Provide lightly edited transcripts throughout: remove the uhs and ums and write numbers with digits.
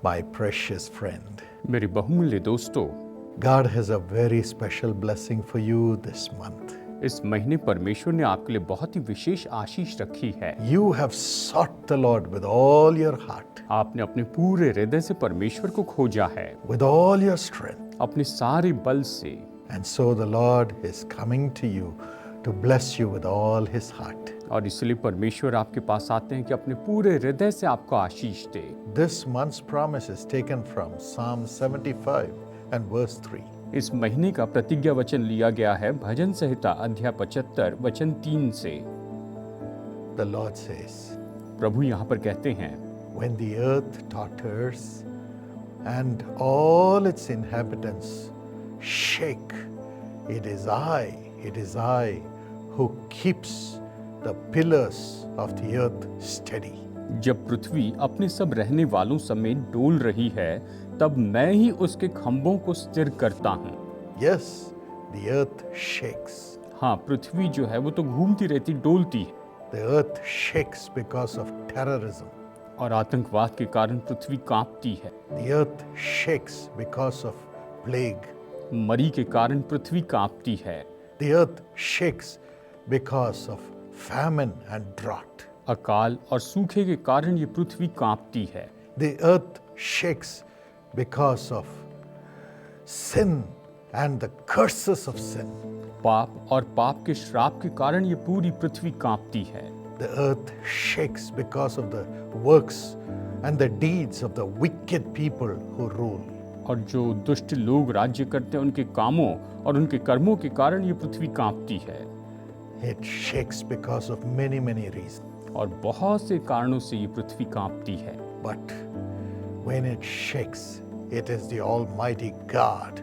My precious friend, मेरे बहुमूल्य दोस्तों, God has a very special blessing for you this month. इस महीने परमेश्वर ने आपके लिए बहुत ही विशेष आशीष रखी है। You have sought the Lord with all your heart, आपने अपने पूरे हृदय से परमेश्वर को खोजा है, with all your strength. अपने सारे बल से। And so the Lord is coming to you to bless you with all his heart. और इसलिए परमेश्वर आपके पास आते हैं कि अपने पूरे हृदय से आपको आशीष दे। This month's promise is taken from Psalm 75 and verse 3. इस महीने का प्रतिज्ञा वचन लिया गया है भजन संहिता अध्याय 75 वचन 3 से। The Lord says, प्रभु यहाँ पर कहते हैं, when the earth totters and all its inhabitants shake, it is I who keeps the pillars of the earth steady. जब पृथ्वी अपने सब रहने वालों समेत डोल रही है, तब मैं ही उसके खंभों को स्थिर करता हूँ। Yes, the earth shakes. हाँ, पृथ्वी जो है वो तो घूमती रहती, डोलती है। The earth shakes because of terrorism. और आतंकवाद के कारण पृथ्वी कांपती है। The earth shakes because of plague. मरी के कारण पृथ्वी कांपती है। The earth shakes because of famine and drought. अकाल और सूखे के कारण ये पृथ्वी कांपती है। The earth shakes because of sin and the curses of sin. पाप और पाप के श्राप के कारण ये पूरी पृथ्वी कांपती है। The earth shakes because of the works and the deeds of the wicked people who rule. और जो दुष्ट लोग राज्य करते हैं, उनके कामों और उनके कर्मों के कारण ये पृथ्वी कांपती है। It shakes because of many reasons. और बहुत से कारणों से ये पृथ्वी कांपती है। But when it shakes, it is the Almighty God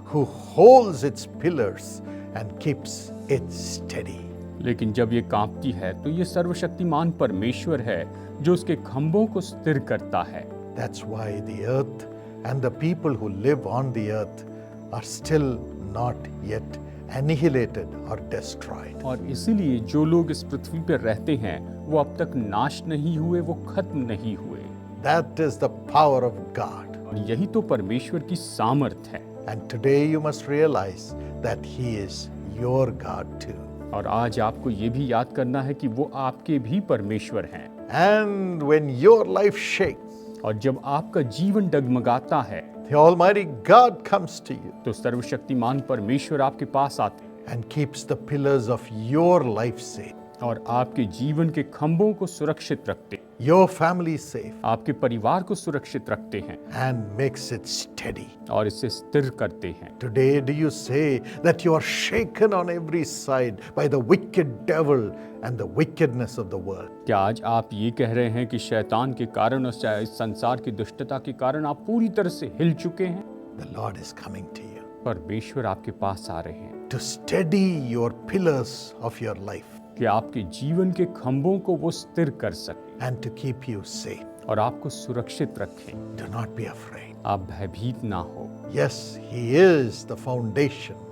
who holds its pillars and keeps it steady. लेकिन जब ये कांपती है तो ये सर्वशक्तिमान परमेश्वर है जो उसके खंभों को स्थिर करता है। That's why the earth and the people who live on the earth are still not yet annihilated or destroyed. और इसीलिए जो लोग इस पृथ्वी पर रहते हैं वो अब तक नाश नहीं हुए, वो खत्म नहीं हुए। That is the power of God. और यही तो परमेश्वर की सामर्थ है। And today you must realize that He is your God too. और आज आपको ये भी याद करना है कि वो आपके भी परमेश्वर हैं। And when your life shakes, और जब आपका जीवन डगमगाता है the Almighty God comes to you तो सर्वशक्तिमान परमेश्वर आपके पास आते हैं and keeps the pillars of your life safe, और आपके जीवन के खंभों को सुरक्षित रखते हैं, your family safe, आपके परिवार को सुरक्षित रखते हैं and makes it steady. और इसे स्थिर करते हैं। Today, do you say that you are shaken on every side by the wicked devil and the wickedness of the world? क्या आज आप ये कह रहे हैं कि शैतान के कारण और चाहे इस संसार की दुष्टता के कारण आप पूरी तरह से हिल चुके हैं? The Lord is coming to you परमेश्वर आपके पास आ रहे हैं to steady your pillars of your life कि आपके जीवन के खंभों को वो स्थिर कर सके and to keep you safe. और आपको सुरक्षित रखें। Do not be afraid. आप भयभीत ना हो। Yes, He is the foundation.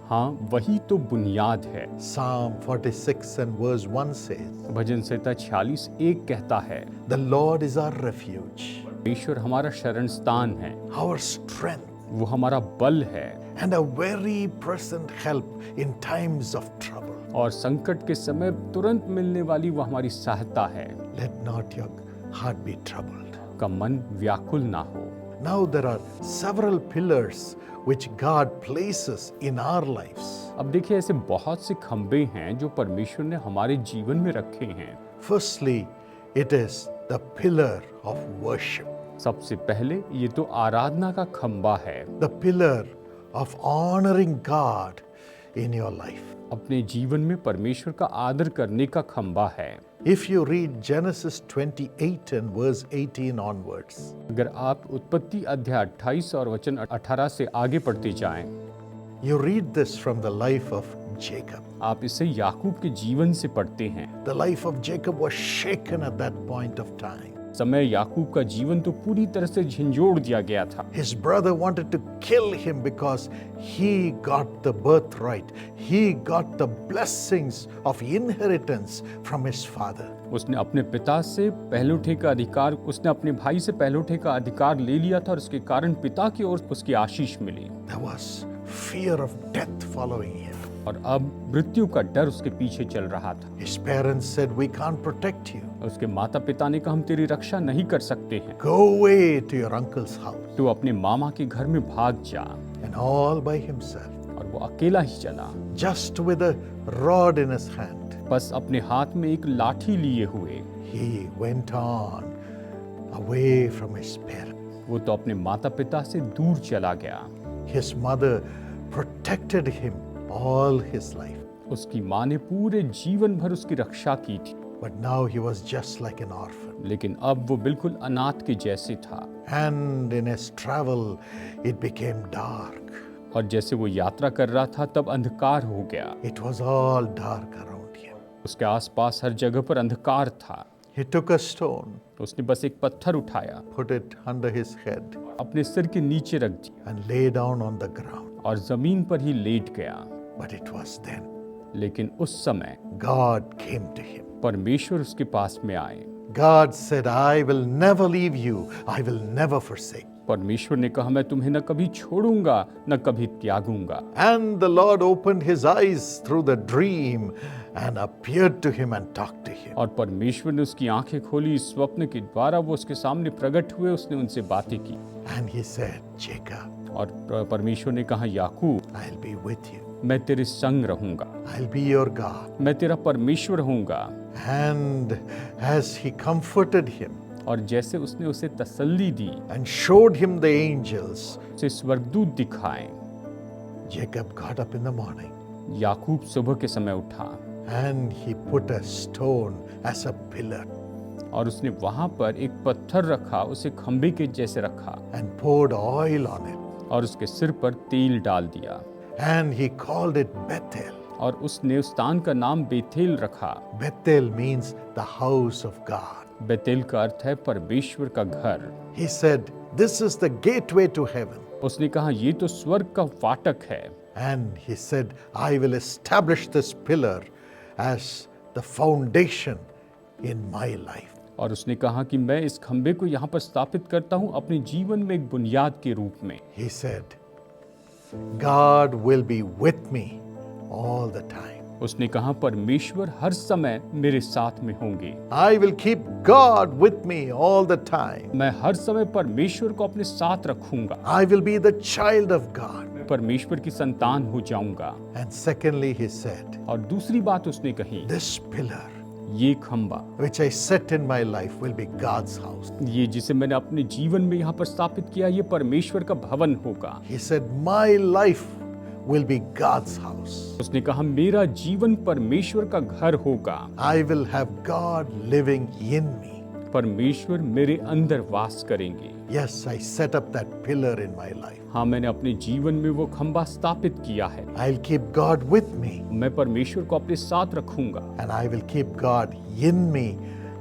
हाँ, वही तो बुनियाद है। Psalm 46 and verse 1 says, भजन संहिता 46:1 कहता है, the Lord is our refuge, परमेश्वर हमारा शरण स्थान है, our strength, वो हमारा बल है and a very present help in times of trouble. और संकट के समय तुरंत मिलने वाली वो हमारी सहायता है। Let not your heart be troubled. का मन व्याकुल ना हो। Now there are several pillars which God places in our lives. अब देखिए, ऐसे बहुत से खंबे हैं जो परमेश्वर ने हमारे जीवन में रखे हैं। Firstly, it is the pillar of worship, सबसे पहले ये तो आराधना का खंबा है, the pillar of honoring God in your life. अपने जीवन में परमेश्वर का आदर करने का खंबा है। If you read Genesis 28 and verse 18 onwards, अगर आप उत्पत्ति अध्याय 28 और वचन 18 से आगे पढ़ते जाएं, you read this from the life of Jacob. आप इसे याकूब के जीवन से पढ़ते हैं। The life of Jacob was shaken at that point of time. समय याकूब का जीवन तो पूरी तरह से झंझोड़ दिया गया था। His brother wanted to kill him because he got the birthright. He got the blessings of inheritance from his father. उसने अपने पिता से पहलौठे का अधिकार, उसने अपने भाई से पहलौठे का अधिकार ले लिया था और उसके कारण पिता की ओर उसकी आशीष मिली। There was fear of death following him. और अब मृत्यु का डर उसके पीछे चल रहा था। His parents said, "We can't protect you. उसके माता पिता ने कहा हम तेरी रक्षा नहीं कर सकते हैं, Go away to your uncle's house." तू अपने मामा के घर में भाग जा। And all by himself, और वो अकेला ही चला, just with a rod in his hand, बस अपने हाथ में एक लाठी लिए हुए। he went on away from his parents. वो तो अपने माता पिता से दूर चला गया। His mother protected him all his life. उसकी माँ ने पूरे जीवन भर उसकी रक्षा की थी, But now he was just like an orphan. लेकिन अब वो बिल्कुल अनाथ के जैसे था। And in his travel, it became dark. और जैसे वो यात्रा कर रहा था तब अंधकार हो गया। It was all dark around him. उसके आसपास हर जगह पर अंधकार था। He took a stone, उसने बस एक पत्थर उठाया, put it under his head, अपने सिर के नीचे रख दिया and lay down on the ground. और जमीन पर ही लेट गया। But it was then लेकिन उस समय God came to him. परमेश्वर उसके पास में आए। God said, "I will never leave you. I will never forsake." परमेश्वर ने कहा मैं तुम्हें न कभी छोड़ूंगा न कभी त्यागूंगा। And the Lord opened his eyes through the dream and appeared to him and talked to him. और परमेश्वर ने उसकी आंखें खोली, इस स्वप्न के द्वारा वो उसके सामने प्रकट हुए, उसने उनसे बातें की। And he said, "Jacob, और परमेश्वर ने कहा याकूब I'll be with you. मैं तेरे संग रहूंगा, I'll be your God." मैं तेरा परमेश्वर होऊंगा। And as he comforted him और जैसे उसने उसे तसल्ली दी, and showed him the angels, उसे स्वर्गदूत दिखाए, Jacob got up in the morning याकूब सुबह के समय उठा and he put a stone as a pillar और उसने वहां पर एक पत्थर रखा, उसे खंबे के जैसे रखा and poured oil on it. और उसके सिर पर तेल डाल दिया And he called it Bethel. और उसने उस स्थान का नाम बेथेल रखा। Bethel means the house of God. Bethel का अर्थ है परमेश्वर का घर। He said, "This is the gateway to heaven." उसने कहा ये तो स्वर्ग का फाटक है। And he said, "I will establish this pillar as the foundation in my life." और उसने कहा कि मैं इस खंबे को यहाँ पर स्थापित करता हूँ अपने जीवन में एक बुनियाद के रूप में। He said, "God will be with me all the time. उसने कहा परमेश्वर हर समय मेरे साथ में होंगे। I will keep God with me all the time. मैं हर समय परमेश्वर को अपने साथ रखूंगा। I will be the child of God." मैं परमेश्वर की संतान हो जाऊंगा। And secondly, he said, और दूसरी बात उसने कही, "This pillar ये खंबा, which I set in my life will be God's house." ये जिसे मैंने अपने जीवन में यहाँ पर स्थापित किया, ये परमेश्वर का भवन होगा। He said, "My life will be God's house. उसने कहा मेरा जीवन परमेश्वर का घर होगा। I will have God living in me." परमेश्वर मेरे अंदर वास करेंगे। Yes, I set up that pillar in my life. हाँ, मैंने अपने जीवन में वो खंबा स्थापित किया है। I'll keep God with me, मैं परमेश्वर को अपने साथ रखूंगा and I will keep God in me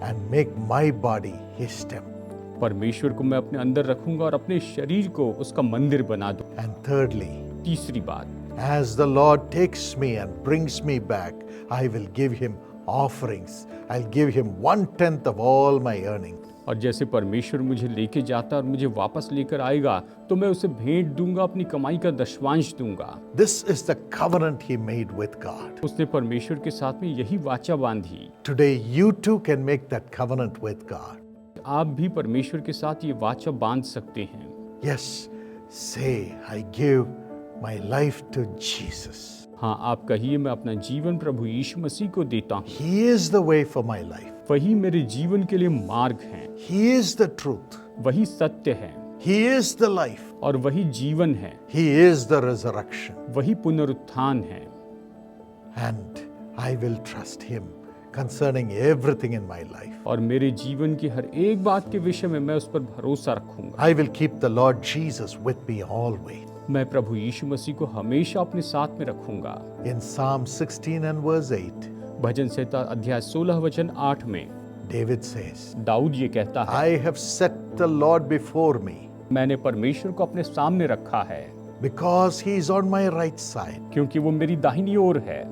and make my body His temple. परमेश्वर को मैं अपने अंदर रखूंगा और अपने शरीर को उसका मंदिर बना दूं। And thirdly, तीसरी बात, as the Lord takes me and brings me back, I will give Him offerings. I'll give Him 1/10 of all my earnings. और जैसे परमेश्वर मुझे लेके जाता और मुझे वापस लेकर आएगा तो मैं उसे भेंट दूंगा, अपनी कमाई का दशवांश दूंगा। This is the covenant He made with God. उसने परमेश्वर के साथ में यही वाचा बांधी। Today, you too can make that covenant with God. आप भी परमेश्वर के साथ ये वाचा बांध सकते हैं। Yes, say, "I give my life to Jesus. हाँ, आप कहिए मैं अपना जीवन प्रभु यीशु मसीह को देता हूँ। He is the way for my life. वही मेरे जीवन के लिए मार्ग है, He is the truth. वही सत्य है He is the life. और वही जीवन है, He is the resurrection. वही पुनरुत्थान है। And I will trust Him concerning everything in my life. और मेरे जीवन की हर एक बात के विषय में मैं उस पर भरोसा रखूंगा। I will keep the Lord Jesus with me always. मैं प्रभु यीशु मसीह को हमेशा अपने साथ में रखूंगा। In Psalm 16 and verse 8, भजन संहिता अध्याय 16 वचन 8 में, David says, दाऊद ये कहता है, I have set the Lord before me मैंने परमेश्वर को अपने सामने रखा है because he is on my right side. क्योंकि वो मेरी दाहिनी ओर है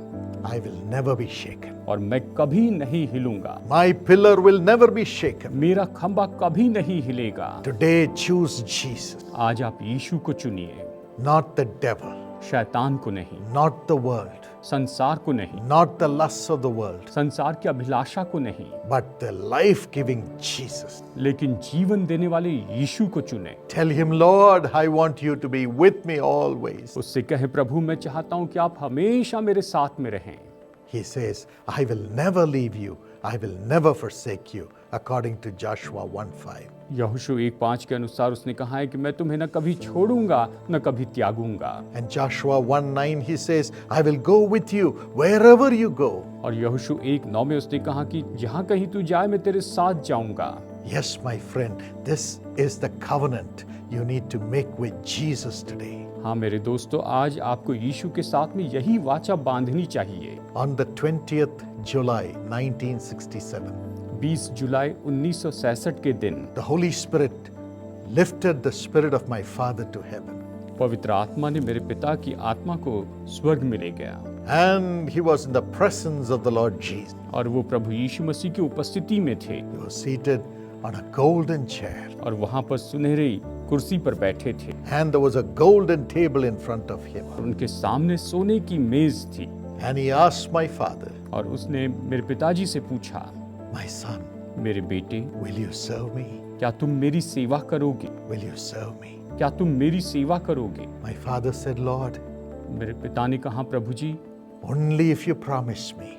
I will never be shaken. और मैं कभी नहीं हिलूंगा। My pillar will never be shaken. मेरा खंबा कभी नहीं हिलेगा। Today, choose Jesus, आज आप यीशु को चुनिए, not the devil, शैतान को नहीं, not the world, संसार को नहीं, not the lusts of the world, संसार की अभिलाषा को नहीं, but the life-giving Jesus. लेकिन जीवन देने वाले यीशु को चुने। Tell him, Lord, I want you to be with me always. उससे कहे, प्रभु मैं चाहता हूं कि आप हमेशा मेरे साथ में रहें। He says, I will never leave you, I will never forsake you, according to Joshua 1:5. यहोशू 1:5 के अनुसार उसने कहा है कि मैं तुम्हें न कभी छोड़ूंगा न कभी त्यागूंगा। And Joshua 1:9, he says, I will go with you wherever you go. और यहोशू 1:9 में उसने कहा कि जहां कहीं तू जाए मैं तेरे साथ जाऊंगा। Yes, my friend, this is the covenant you need to make with Jesus today. हाँ मेरे दोस्तों, आज आपको यीशु के साथ में यही वाचा बांधनी चाहिए। On the 20th July 1967, 20 जुलाई 1966 के दिन the Holy Spirit lifted the spirit of my father to heaven. पवित्र आत्मा ने मेरे पिता की आत्मा को स्वर्ग में ले गया And he was in the presence of the Lord Jesus. और वो प्रभु यीशु मसीह की उपस्थिति में थे He was seated on a golden chair, और वहां पर सुनहरी कुर्सी पर बैठे थे and there was a golden table in front of him. और उनके सामने सोने की मेज थी। And he asked my father, और उसने मेरे पिताजी से पूछा, My son, मेरे बेटे will you serve me? क्या तुम मेरी सेवा करोगे? Will you serve me? क्या तुम मेरी सेवा करोगे? My father said, Lord, मेरे पिता ने कहा, प्रभु जी only if you promise me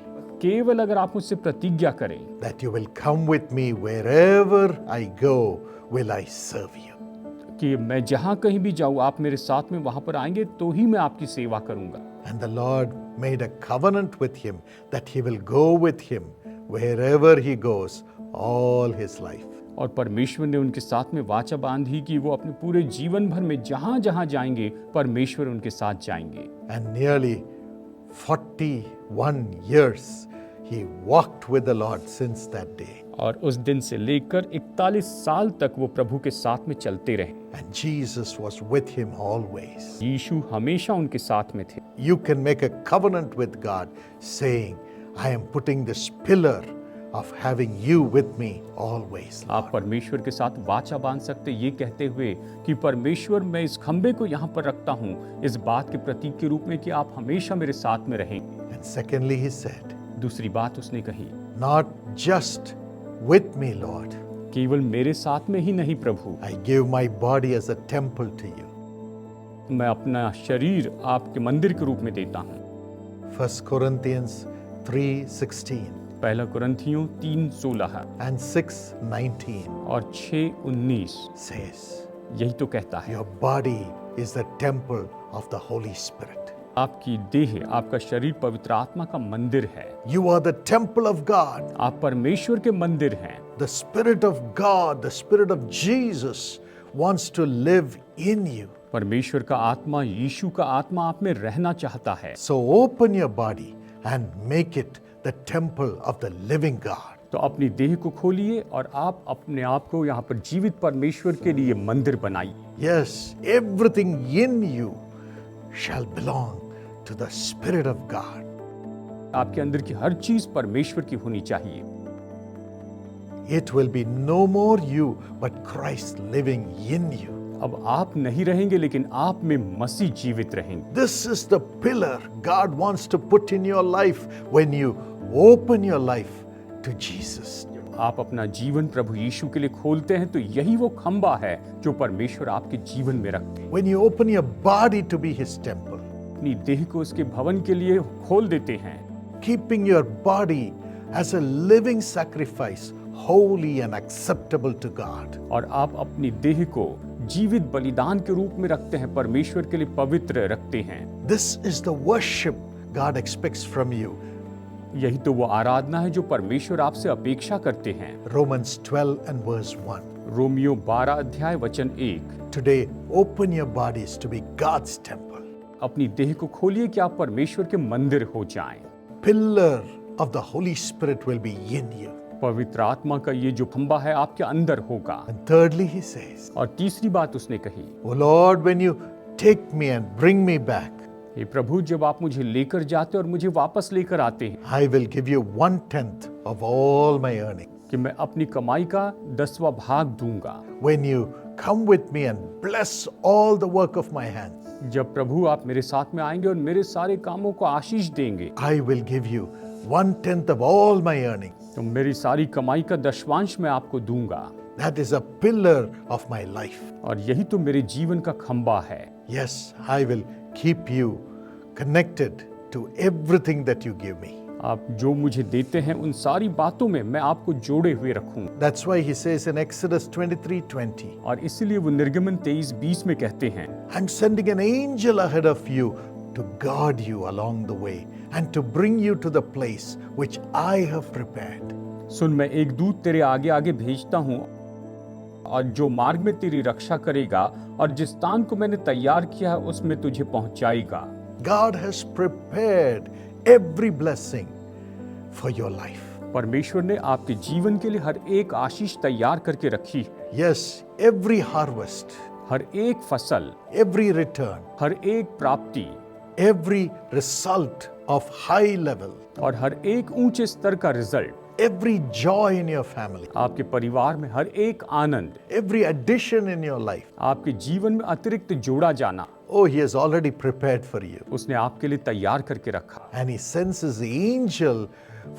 केवल अगर आप मुझसे प्रतिज्ञा करें that you will come with me wherever I go, will I serve you. कि मैं जहां कहीं भी जाऊं आप मेरे साथ में वहां पर आएंगे तो ही मैं आपकी सेवा करूंगा। And the Lord made a covenant with him that he will go with him wherever he goes all his life. और परमेश्वर ने उनके साथ में वाचा बांधी कि वो अपने पूरे जीवन भर में जहां जहां जाएंगे परमेश्वर उनके साथ जाएंगे। And nearly 41 years he walked with the Lord since that day. और उस दिन से लेकर 41 साल तक वो प्रभु के साथ में चलते रहे। And Jesus was with him always. यीशु हमेशा उनके साथ में थे। You can make a covenant with God saying, I am putting this pillar of having you with me always. आप परमेश्वर के साथ वाचा बांध सकते ये कहते हुए कि परमेश्वर मैं इस खंबे को यहाँ पर रखता हूँ इस बात के प्रतीक के रूप में कि आप हमेशा मेरे साथ में रहेंगे। And secondly, he said, दूसरी बात उसने कही, not just with me, Lord. केवल मेरे साथ में ही नहीं प्रभु, I give my body as a temple to you. मैं अपना शरीर आपके मंदिर के रूप में देता हूँ। 1 Corinthians 3:16 पहला कुरिन्थियों 3:16 and 6:19 और 6:19 says, यही तो कहता है, your body is the temple of the Holy Spirit. आपकी देह, आपका शरीर पवित्र आत्मा का मंदिर है। You are the temple of God. आप परमेश्वर के मंदिर हैं। The Spirit of God, the Spirit of Jesus wants to live in you. परमेश्वर का आत्मा, यीशु का आत्मा आप में रहना चाहता है। So open your body and make it the temple of the living God. तो अपनी देह को खोलिए और आप अपने आप को यहाँ पर जीवित परमेश्वर के लिए मंदिर बनाइए। Yes, everything in you shall belong to the Spirit of God. आपके अंदर की हर चीज परमेश्वर की होनी चाहिए। It will be no more you, but Christ living in you. अब आप नहीं रहेंगे लेकिन आप में मसीह जीवित रहेंगे। This is the pillar God wants to put in your life when you open your life to Jesus. आप अपना जीवन प्रभु यीशु के लिए खोलते हैं तो यही वो खंबा है जो परमेश्वर आपके जीवन में रखते हैं। When you open your body to be His temple, अपनी देह को उसके भवन के लिए खोल देते हैं, keeping your body as a living sacrifice, holy and acceptable to God. और आप अपनी देह को जीवित बलिदान के रूप में रखते हैं, परमेश्वर के लिए पवित्र रखते हैं। This is the worship God expects from you. यही तो वो आराधना है जो परमेश्वर आपसे अपेक्षा करते हैं। Romans 12 and verse 1. रोमियो 12 अध्याय वचन 1। Today, open your bodies to be God's temple. अपनी देह को खोलिए कि आप परमेश्वर के मंदिर हो जाएं। Pillar of the Holy Spirit will be in you. पवित्र आत्मा का ये जो खंबा है आपके अंदर होगा। And thirdly, he says, और तीसरी बात उसने कही, "O Lord, when you take me and bring me back, हे प्रभु, जब आप मुझे लेकर जाते और मुझे वापस लेकर आते हैं, I will give you 1/10 of all my earnings. कि मैं अपनी कमाई का 10वां भाग दूंगा। When you come with me and bless all the work of my hands, जब प्रभु आप मेरे साथ में आएंगे और मेरे सारे कामों को आशीष देंगे, I will give you 1/10 of all my earnings." तो मेरी सारी कमाई का दशवांश मैं आपको दूंगा। That is a pillar of my life. और यही तो मेरे जीवन का खंबा है। Yes, I will keep you connected to everything that you give me. आप जो मुझे देते हैं उन सारी बातों में मैं आपको जोड़े हुए रखूं। That's why he says in Exodus 23:20, और इसीलिए वो निर्गमन 23:20 में कहते हैं, "I'm sending an angel ahead of you to guard you along the way and to bring you to the place which I have prepared." सुन, मैं एक दूत तेरे आगे आगे भेजता हूँ और जो मार्ग में तेरी रक्षा करेगा और जिस स्थान को मैंने तैयार किया है उसमें तुझे पहुंचाएगा। God has prepared every blessing for your life. परमेश्वर ने आपके जीवन के लिए हर एक आशीष तैयार करके रखी है। Yes, every harvest, हर एक फसल, every return, हर एक प्राप्ति every result of high level, और हर एक ऊंचे स्तर का result, every joy in your family, आपके परिवार में हर एक आनंद, every addition in your life. आपके जीवन में अतिरिक्त जोड़ा जाना, Oh, he has already prepared for you. उसने आपके लिए तैयार करके रखा। And he sends his angel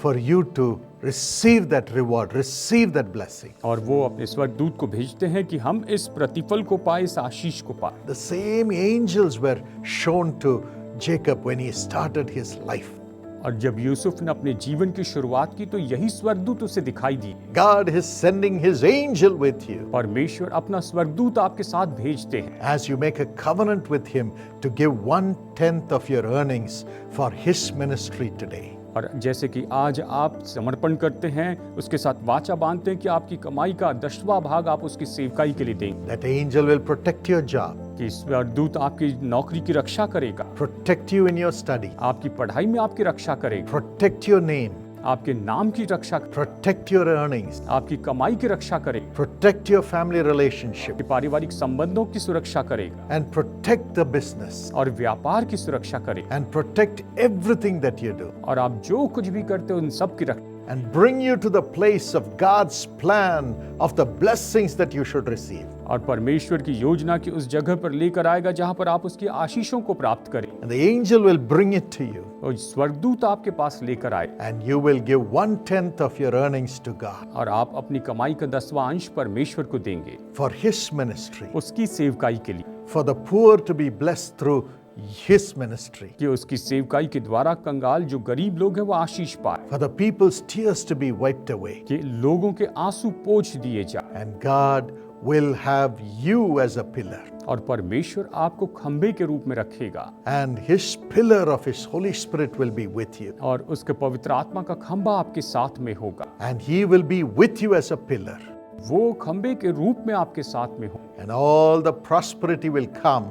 for you to receive that reward, receive that blessing. और वो अपने स्वर्गदूत को भेजते हैं कि हम इस प्रतिफल को पाए, इस आशीष को पाए। The same angels were shown to Jacob when he started his life. और जब यूसुफ ने अपने जीवन की शुरुआत की तो यही स्वर्गदूत उसे दिखाई दी। God is sending his angel with you परमेश्वर अपना स्वर्गदूत आपके साथ भेजते हैं as you make a covenant with him to give 1/10 of your earnings for his ministry today. और जैसे कि आज आप समर्पण करते हैं, उसके साथ वाचा बांधते हैं कि आपकी कमाई का 10वां भाग आप उसकी सेवकाई के लिए देंगे। That angel will protect your job, कि स्वर्गदूत आपकी नौकरी की रक्षा करेगा, protect you in your study, आपकी पढ़ाई में आपकी रक्षा करेगा, protect your name, आपके नाम की रक्षा, protect your earnings, आपकी कमाई की रक्षा करेगा, protect your family relationship, आपके पारिवारिक संबंधों की सुरक्षा करेगा and protect the business, और व्यापार की सुरक्षा करेगा। and protect everything that you do, और आप जो कुछ भी करते हो उन सब की रक्षा, and bring you to the place of God's plan of the blessings that you should receive. और परमेश्वर की योजना की उस जगह पर लेकर आएगा जहां पर आप उसकी आशीषों को प्राप्त करें। And the angel will bring it to you, और स्वर्गदूत आपके पास लेकर आए and you will give 1/10 of your earnings to God और आप अपनी कमाई का 10वां अंश परमेश्वर को देंगे for his ministry, उसकी सेवकाई के लिए, for the poor to be blessed through his ministry, कि उसकी सेवकाई के द्वारा कंगाल जो गरीब लोग हैं वो आशीष पाए, for the people's tears to be wiped away, कि लोगों के आंसू पोंछ दिए जाए। and God will have you as a pillar, और परमेश्वर आपको खंबे के रूप में रखेगा and his pillar of his Holy Spirit will be with you, और उसके पवित्र आत्मा का खंबा आपके साथ में होगा। and he will be with you as a pillar, वो खंबे के रूप में आपके साथ में हो and all the prosperity will come,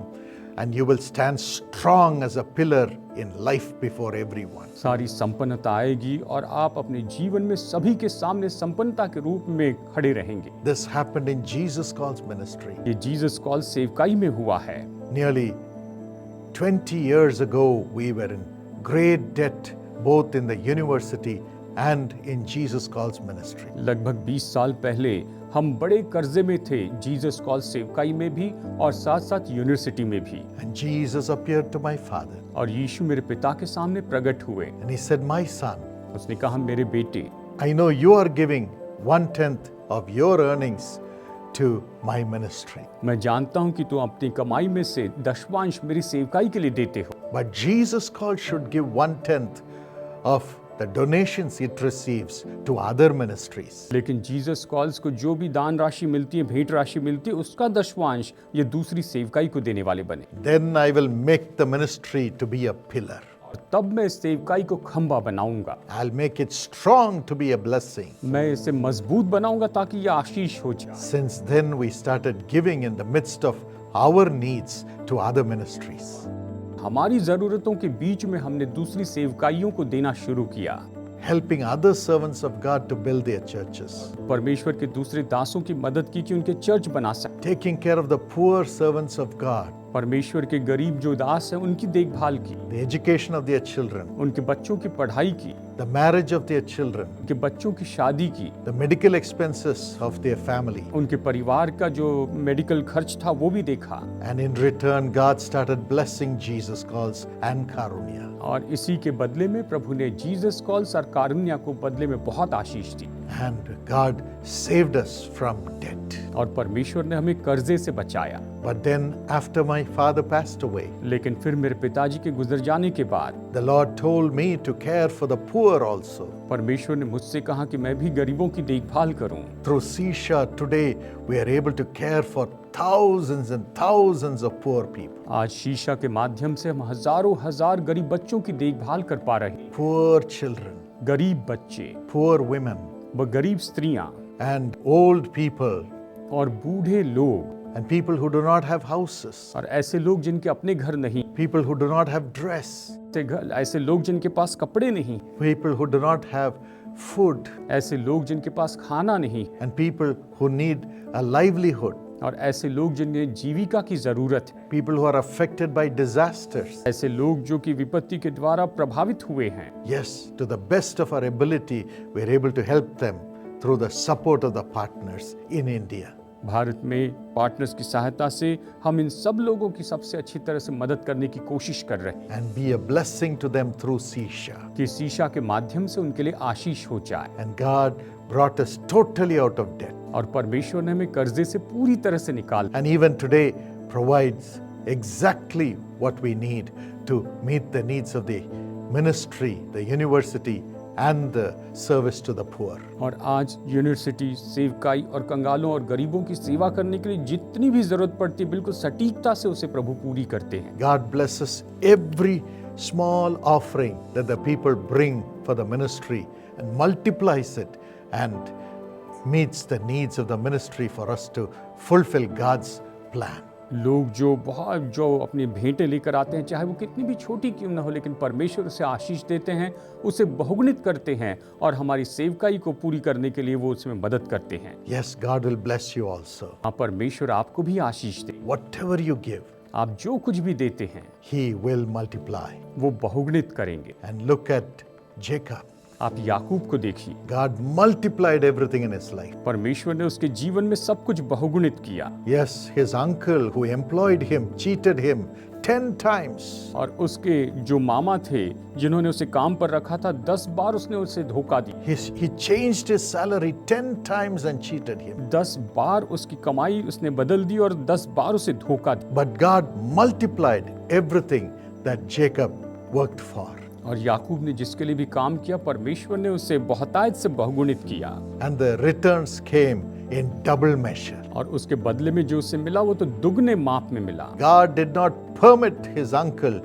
and you will stand strong as a pillar in life before everyone. सारी संपन्नता आएगी और आप अपने जीवन में सभी के सामने संपन्नता के रूप में खड़े रहेंगे। This happened in Jesus Calls ministry. ये जीसस कॉल सेवकाई में हुआ है। Nearly 20 years ago, we were in great debt both in the university and in Jesus Calls ministry. लगभग 20 साल पहले हम बड़े कर्जे में थे, जीसस कॉल सेवकाई में भी और साथ साथ यूनिवर्सिटी में भी। And Jesus appeared to my father और यीशु मेरे पिता के सामने प्रकट हुए। and he said, "My son, उसने कहा, मेरे बेटे, I know you are giving 1/10 of your earnings to my ministry. मैं जानता हूं कि तुम अपनी कमाई में से दशवांश मेरी सेवकाई के लिए देते हो, But Jesus Calls should give 1/10 of the donations it receives to other ministries. लेकिन जीसस कॉल्स को जो भी दान राशि मिलती है, भेंट राशि मिलती है, उसका दशवांश ये दूसरी सेवकाई को देने वाले बने। Then I will make the ministry to be a pillar. और तब मैं इस सेवकाई को खंबा बनाऊंगा, I'll make it strong to be a blessing. मैं इसे मजबूत बनाऊंगा ताकि ये आशीष हो जाए। Since then, we started giving in the midst of our needs to other ministries. हमारी जरूरतों के बीच में हमने दूसरी सेवकाइयों को देना शुरू किया। helping other servants of God to build their churches, परमेश्वर के दूसरे दासों की मदद की कि उनके चर्च बना सके। taking care of the poor servants of God, परमेश्वर के गरीब जो दास हैं उनकी देखभाल की, the education of their children, उनके बच्चों की पढ़ाई की, the marriage of their children, उनके बच्चों की शादी की, the medical expenses of their family. उनके परिवार का जो मेडिकल खर्च था वो भी देखा। And in return, God started blessing Jesus calls and Karunya. और इसी के बदले में प्रभु ने जीसस कॉल्स और कारुण्या को बदले में बहुत आशीष दी। And God saved us from debt. और परमेश्वर ने हमें कर्जे से बचाया। But then, after my father passed away, लेकिन फिर मेरे पिताजी के गुजर जाने के बाद the Lord told me to care for the poor also. परमेश्वर ने मुझसे कहा कि मैं भी गरीबों की देखभाल करूं। Through Sisha, today we are able to care for thousands and thousands of poor people. आज शीशा के माध्यम से हम हजारों हजार गरीब बच्चों की देखभाल कर पा रहे हैं। Poor children, गरीब बच्चे, poor women, व गरीब स्त्रियां and old people, और बूढ़े लोग and people who do not have houses, और ऐसे लोग जिनके अपने घर नहीं, people who do not have dress, ऐसे लोग जिनके पास कपड़े नहीं, people who do not have food, ऐसे लोग जिनके पास खाना नहीं, and people who need a livelihood, और ऐसे लोग जिन्हें जीविका की जरूरत है, people who are affected by disasters. ऐसे लोग जो कि विपत्ति के द्वारा प्रभावित हुए हैं। Yes, to the best of our ability, we are able to help them through the support of the partners in India. Bharat में पार्टनर्स की सहायता से हम इन सब लोगों की सबसे अच्छी तरह से मदद करने की कोशिश कर रहे हैं And be a blessing to them through Sisha. कि शीशा के माध्यम से उनके लिए आशीष हो जाए। And God brought us totally out of debt. और परमेश्वर ने हमें कर्जे से पूरी तरह से निकाल And even today provides exactly what we need to meet the needs of the ministry, the university, and the service to the poor. और आज यूनिवर्सिटी, सेवकाई और कंगालों और गरीबों की सेवा करने के लिए जितनी भी जरूरत पड़ती है बिल्कुल सटीकता से उसे प्रभु पूरी करते हैं। God blesses every small offering that the people bring for the ministry and multiplies it and meets the needs of the ministry for us to fulfill God's plan. लोग जो अपनी भेंटें लेकर आते हैं, चाहे वो कितनी भी छोटी क्यों ना हो, लेकिन परमेश्वर उसे आशीष देते हैं, उसे बहुगुणित करते हैं और हमारी सेवकाई को पूरी करने के लिए वो उसमें मदद करते हैं। Yes, God will bless you also. हाँ, परमेश्वर आपको भी आशीष दे। Whatever you give, आप जो कुछ भी देते हैं He will multiply. वो बहुगुणित करेंगे। And look at Jacob. आप याकूब को देखिए, God multiplied everything in his life. परमेश्वर ने उसके जीवन में सब कुछ बहुगुणित किया। Yes, his uncle who employed him cheated him 10 times. और उसके जो मामा थे जिन्होंने उसे काम पर रखा था, 10 बार उसने उसे धोखा दी। He changed his salary 10 times and cheated him. 10 बार उसकी कमाई उसने बदल दी और 10 बार उसे धोखा दी। But God multiplied everything that Jacob worked for. और याकूब ने जिसके लिए भी काम किया, परमेश्वर ने उसे बहुतायत से बहुगुणित किया। And the returns came in double measure. और उसके बदले में जो उसे मिला वो तो दुगने माप में मिला। God did not permit his uncle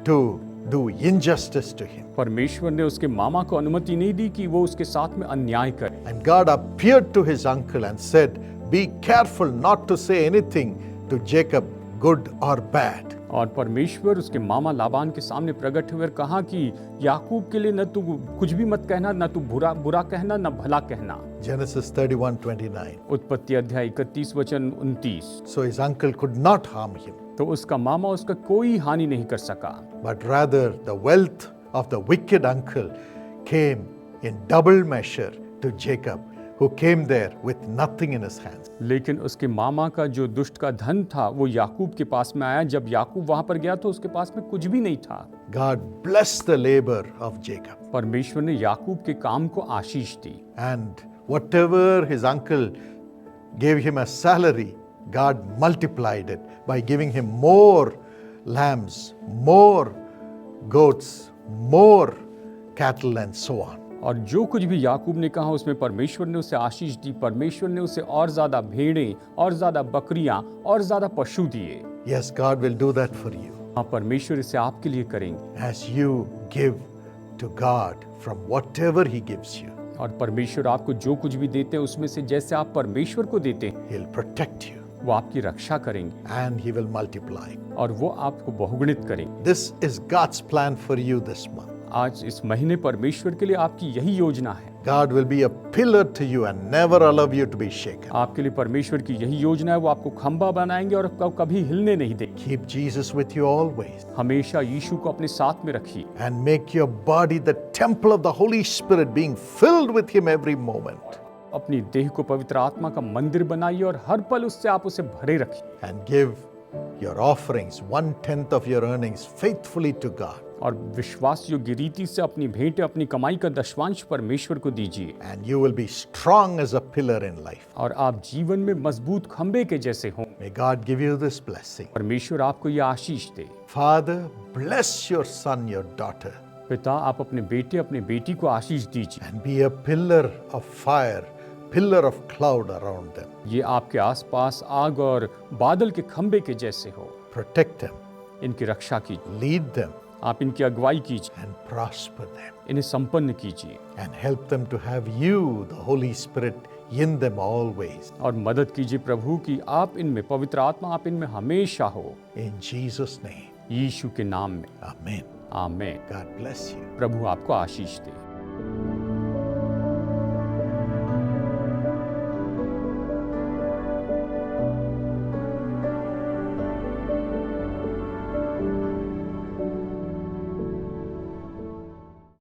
to do injustice to him. परमेश्वर ने उसके मामा को अनुमति नहीं दी कि वो उसके साथ में अन्याय करे। And God appeared to his uncle and said, "Be careful not to say anything to Jacob, good or bad." और परमेश्वर उसके मामा लाबान के सामने प्रकट हुए और कहा कि याकूब के लिए न तू कुछ भी मत कहना, न तू बुरा कहना, न भला कहना। Genesis 31:29. उत्पत्ति अध्याय 31 वचन 29। So his uncle could not harm him, तो उसका मामा उसका कोई हानि नहीं कर सका, but rather the wealth of the wicked uncle came in double measure to Jacob, who came there with nothing in his hands. लेकिन उसके मामा का जो दुष्ट का धन था वो याकूब के पास में आया। जब याकूब वहां पर गया तो उसके पास में कुछ भी नहीं था। God blessed the labor of Jacob. परमेश्वर ने याकूब के काम को आशीष दी। And whatever his uncle gave him as salary, God multiplied it by giving him more lambs, more goats, more cattle, and so on. और जो कुछ भी याकूब ने कहा उसमें परमेश्वर ने उसे आशीष दी। परमेश्वर ने उसे और ज्यादा भेड़ें, और ज्यादा बकरियां, और ज्यादा पशु दिए। Yes, God will do that for you हाँ, परमेश्वर इसे आपके लिए करेंगे। as you give to God from whatever He gives you. और परमेश्वर आपको जो कुछ भी देते हैं उसमें से जैसे आप परमेश्वर को देते हैं, He'll protect you वो आपकी रक्षा करेंगे and He will multiply. और वो आपको बहुगुणित करेंगे। This is God's plan for you this month. आज इस महीने परमेश्वर के लिए आपकी यही योजना है। God will be a pillar to you and never allow you to be shaken. आपके लिए परमेश्वर की यही योजना है, वो आपको खंबा बनाएंगे और आपको कभी हिलने नहीं देंगे। Keep Jesus with you always हमेशा यीशु को अपने साथ में रखिए and make your body the temple of the Holy Spirit, being filled with Him every moment. अपनी देह को पवित्र आत्मा का मंदिर बनाइए और हर पल उससे आप उसे भरे रखिए And give your offerings, 1/10 of your earnings, faithfully to God. और विश्वास योग्य रीति से अपनी भेंटें, अपनी कमाई का दशमांश परमेश्वर को दीजिए And you will be strong as a pillar in life. और आप जीवन में मजबूत खंबे के जैसे हों। May God give you this blessing. परमेश्वर आपको यह आशीष दे। Father, bless your son, your daughter, पिता, आप अपने बेटे, अपने बेटी को आशीष दीजिए। and be a pillar of fire, pillar of cloud around them. ये आपके आसपास आग और बादल के खंबे के जैसे हो। Protect them, इनकी रक्षा कीजिए, lead them, आप इनकी अगुवाई कीजिए, and prosper them. इन्हें संपन्न कीजिए And help them to have you, the Holy Spirit, in them always. और मदद कीजिए प्रभु कि आप इनमें पवित्र आत्मा, आप इनमें हमेशा हो। In Jesus' name, यीशु के नाम में amen. आमीन। God bless you. प्रभु आपको आशीष दे।